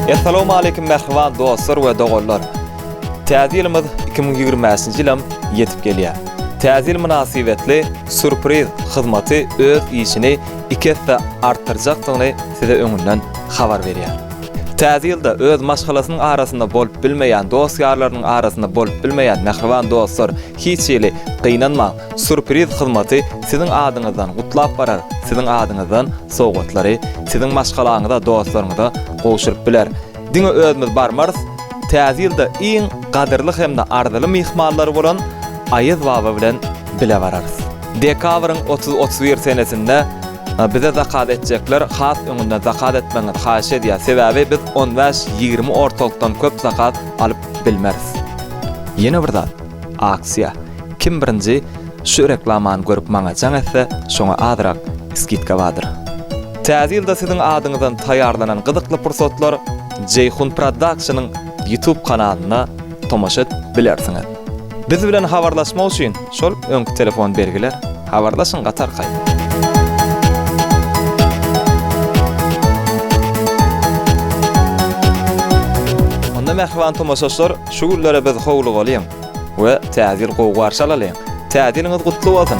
Assalamu alaykum merhaban dostlar we dogollar. Täzilimiz 2020-nji ýylam ýetip gelýär. Täzil münasibetli surpriz hyzmaty öz işini 2 hassa artdyrjakdygyny size öňünden habar berýär. Täzilde öz maşgalasynyň arasynda bolup bilmeýän dostlarlarynyň arasynda bolup bilmeýän merhaban dostlar hiç ýeli gynanma surpriz hyzmaty siziň adyňyzdan gutlap barar. Siziň adyňyzdan sowgatlary siziň maşgalaňyzda dostlaryňyza goşuryp biler. Diňe özümiz barmarys. Täzilde iň gadyrly hemde ardyly mihmanlary bolan Aýyz baba bilen bile bararys. Dekabrın 30-31 senesinde bize zakat edecekler, has öňünde zakat etmeňiz haýyş edýär. Sebäbi biz 15-20 ortalykdan köp zakat alyp bilmeris. Ýene bir zat, aksiýa. Kim birinji şu reklamany görüp maňa jaň etse, şoňa adyrak skitka badyr. Täzilde siziň adyňyzdan taýýarlanan gyzykly pursatlar Jeyhun Production'yň YouTube kanalyna tomaşa bilersiňiz. Biz bilen habarlaşmak üçin şol öňkü telefon bergiler. Habarlaşyň gatar gaý. Onda merhaban tomaşaçylar, şu günlere biz howly bolýan we täzil gowy garşalalyň. Täziliňiz gutly bolsun.